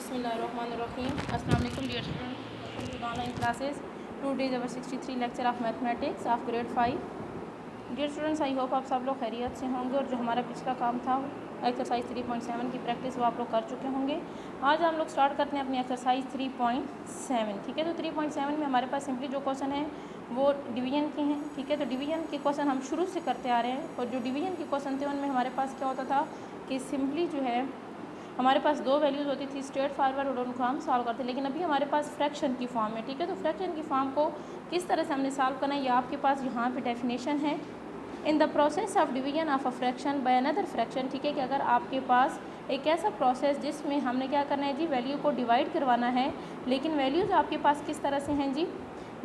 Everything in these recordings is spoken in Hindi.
बिस्मिल्लाहिर्रहमानिर्रहीम। अस्सलाम वालेकुम dear student, online classes. Today is our 63 lecture of mathematics of grade 5। Dear students, I hope आप सब लोग खैरियत से होंगे और जो हमारा पिछला काम था एक्सरसाइज 3.7 की प्रैक्टिस वो आप लोग कर चुके होंगे। आज हम लोग स्टार्ट करते हैं अपनी एक्सरसाइज 3.7। ठीक है, तो 3.7 में हमारे पास सिंपली जो क्वेश्चन है वो डिवीजन के हैं। ठीक है, तो डिवीजन के क्वेश्चन हम शुरू से करते आ रहे हैं और जो डिवीजन के क्वेश्चन थे उनमें हमारे पास क्या होता था कि सिंपली जो है हमारे पास दो वैल्यूज़ होती थी स्ट्रेट फॉरवर्ड और उनको हम सॉल्व करते, लेकिन अभी हमारे पास फ्रैक्शन की फॉर्म है। ठीक है, तो फ्रैक्शन की फॉर्म को किस तरह से हमने सॉल्व करना है ये आपके पास यहाँ पे डेफिनेशन है। In the process of division of a fraction by another fraction. ठीक है, कि अगर आपके पास एक ऐसा प्रोसेस जिसमें हमने क्या करना है जी, वैल्यू को डिवाइड करवाना है, लेकिन वैल्यूज़ आपके पास किस तरह से हैं जी,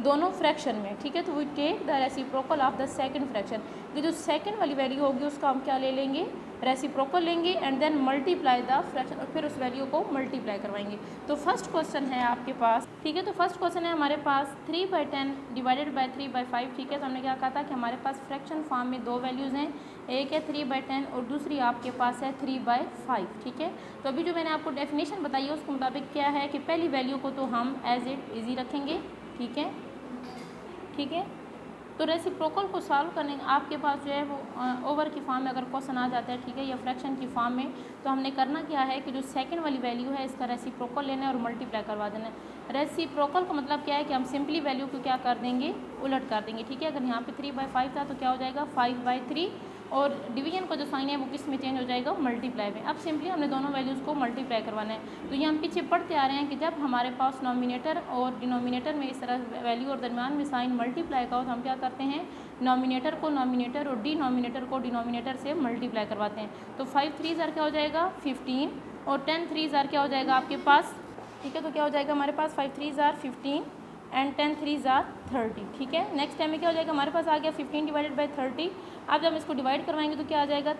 दोनों फ्रैक्शन में। ठीक है, तो we take the reciprocal of the second fraction. कि जो सेकंड वाली वैल्यू होगी उसका हम क्या ले लेंगे, रेसिप्रोकल लेंगे and then multiply the fraction और फिर उस वैल्यू को मल्टीप्लाई करवाएंगे। तो फर्स्ट क्वेश्चन है आपके पास। ठीक है, तो फर्स्ट क्वेश्चन है हमारे पास 3/10 डिवाइडेड बाय 3/5। ठीक है, तो हमने क्या कहा था कि हमारे पास फ्रैक्शन फॉर्म में दो वैल्यूज़ हैं, एक है 3/10 और दूसरी आपके पास है 3/5। ठीक है, तो अभी जो मैंने आपको डेफिनेशन बताई है उसके मुताबिक क्या है कि पहली वैल्यू को तो हम एज इट इजी रखेंगे। ठीक है, ठीक है, तो रेसिप्रोकल को सॉल्व करने आपके पास जो है वो ओवर की फॉर्म में अगर क्वेश्चन आ जाता है, ठीक है, या फ्रैक्शन की फॉर्म में, तो हमने करना क्या है कि जो सेकंड वाली वैल्यू है इसका रेसिप्रोकल लेना है और मल्टीप्लाई करवा देना है। रेसिप्रोकल का मतलब क्या है कि हम सिंपली वैल्यू को क्या कर देंगे, उलट कर देंगे। ठीक है, अगर यहाँ पे 3/5 था तो क्या हो जाएगा 5/3 और डिवीजन का जो साइन है वो किस में चेंज हो जाएगा, मल्टीप्लाई में। अब सिंपली हमने दोनों वैल्यूज़ को मल्टीप्लाई करवाना है। तो ये हम पीछे पढ़ते आ रहे हैं कि जब हमारे पास नॉमिनेटर और डिनोमिनेटर में इस तरह वैल्यू और दरमियान में साइन मल्टीप्लाई का हो तो हम क्या करते हैं, नॉमिनेटर को नॉमिनेटर और डिनोमिनेटर को डिनोमिनेटर से मल्टीप्लाई करवाते हैं। तो 5 3 क्या हो जाएगा 15 और 10 3 क्या हो जाएगा आपके पास। ठीक है, तो क्या हो जाएगा हमारे पास 5 3 15 एंड 10 3 30। ठीक है, नेक्स्ट टाइम में क्या हो जाएगा हमारे पास आ गया 15 डिवाइडेड बाई 30। अब जब हम इसको डिवाइड करवाएंगे तो क्या आ जाएगा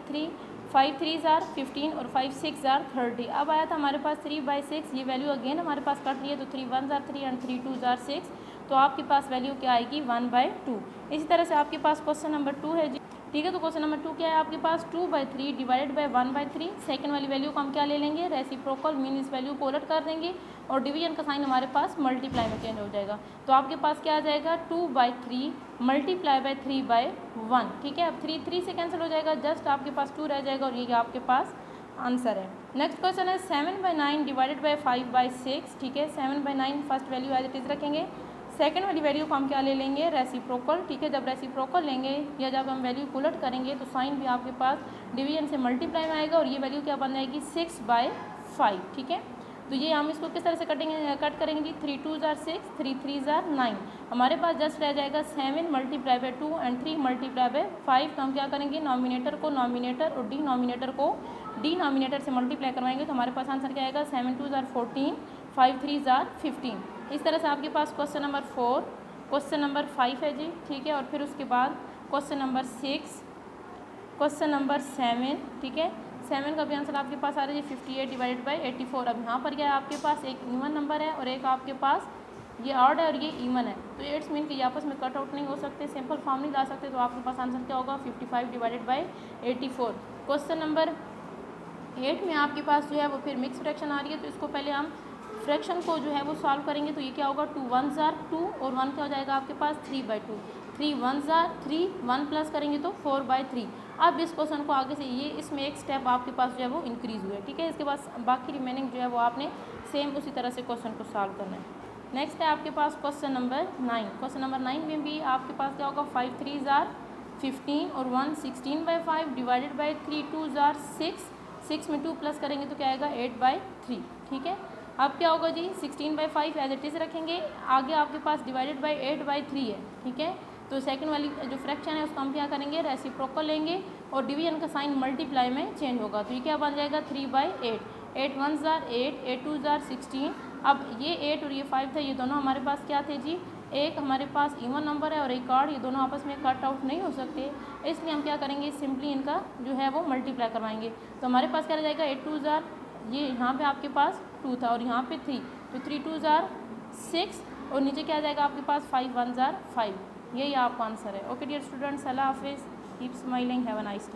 5 3 15 और 5 6 30। अब आया था हमारे पास 3/6, ये वैल्यू अगेन हमारे पास कट रही है तो 3 1 3 एंड 3 2 6, तो आपके पास वैल्यू क्या आएगी 1/2। इसी तरह से आपके पास क्वेश्चन नंबर 2 है जी। ठीक है, तो क्वेश्चन नंबर 2 क्या है आपके पास 2/3 डिवाइडेड बाय 1/3। सेकंड वाली वैल्यू को हम क्या ले लेंगे, रेसिप्रोकल, मीन इस वैल्यू को उलट कर देंगे और डिवीजन का साइन हमारे पास मल्टीप्लाई में चेंज हो जाएगा। तो आपके पास क्या आ जाएगा 2/3 मल्टीप्लाई बाय 3/1। ठीक है, अब 3 से कैंसिल हो जाएगा, जस्ट आपके पास 2 रह जाएगा और ये आपके पास आंसर है। नेक्स्ट क्वेश्चन है 7/9 डिवाइडेड बाय 5/6। ठीक है, 7/9 first value as it is रखेंगे, सेकंड वाली वैल्यू को हम क्या ले लेंगे, रेसिप्रोकल। ठीक है, जब रेसिप्रोकल लेंगे या जब हम वैल्यू को उलट करेंगे तो साइन भी आपके पास डिवीजन से मल्टीप्लाई में आएगा और ये वैल्यू क्या बन जाएगी 6/5। ठीक है, तो ये हम इसको किस तरह से कट करेंगे जी, 3 2 6 3 3 9। हमारे पास जस्ट रह जाएगा 7 multiply by 2 and 3 multiply by 5। तो हम क्या करेंगे, नॉमिनेटर को नॉमिनेटर और डिनोमिनेटर को डिनोमिनेटर से मल्टीप्लाई करवाएंगे तो हमारे पास आंसर क्या आएगा 7 2 14 5 3 15। इस तरह से आपके पास क्वेश्चन नंबर 4, क्वेश्चन नंबर 5 है जी। ठीक है, और फिर उसके बाद क्वेश्चन नंबर 6, क्वेश्चन नंबर 7। ठीक है, 7 का भी आंसर आपके पास आ रहा है 58 डिवाइडेड बाई 84। अब यहाँ पर क्या है आपके पास एक इवन नंबर है और एक आपके पास ये ऑड है और ये इवन है, तो इट्स मीन कि ये आपस में कट आउट नहीं हो सकते, सिंपल फॉर्म नहीं ला सकते, तो आपके पास आंसर क्या होगा 55 डिवाइडेड बाई 84। क्वेश्चन नंबर 8 में आपके पास जो है वो फिर मिक्स फ्रैक्शन आ रही है, तो इसको पहले हम फ्रैक्शन को जो है वो सॉल्व करेंगे। तो ये क्या होगा 2 1 2 और 1 क्या हो जाएगा आपके पास 3/2। 3 1 3, 1 प्लस करेंगे तो 4/3। अब इस क्वेश्चन को आगे से ये इसमें एक स्टेप आपके पास जो है वो इंक्रीज़ हुआ है। ठीक है, इसके बाद बाकी रिमेनिंग जो है वो आपने सेम उसी तरह से क्वेश्चन को सॉल्व करना है। नेक्स्ट है आपके पास क्वेश्चन नंबर 9। क्वेश्चन नंबर 9 में भी आपके पास क्या होगा 5 3 15 और 1 16/5 डिवाइडेड बाई 3 2 6। 6 में 2 प्लस करेंगे तो क्या आएगा 8/3। ठीक है, अब क्या होगा जी 16/5 एज इट इज़ रखेंगे, आगे आपके पास डिवाइडेड बाई 8/3 है। ठीक है, तो सेकंड वाली जो फ्रैक्शन है उसको हम क्या करेंगे, रेसिप्रोकल लेंगे और डिवीजन का साइन मल्टीप्लाई में चेंज होगा। तो ये क्या बन जाएगा 3/8। 8 1 8, 8 2 16। अब ये 8 और ये 5 था, ये दोनों हमारे पास क्या थे जी, एक हमारे पास इवन नंबर है और एक ऑड, ये दोनों आपस में कट आउट नहीं हो सकते, इसलिए हम क्या करेंगे सिंपली इनका जो है वो मल्टीप्लाई करवाएंगे। तो हमारे पास क्या रह जाएगा 8 2 ये यहाँ पे आपके पास 2 था और यहाँ पे 3, तो 3 2 6 और नीचे क्या आ जाएगा आपके पास 5 1 5। यही आपका आंसर है। ओके डियर स्टूडेंट्स, अल्लाह हाफिज़, keep smiling, have a nice day.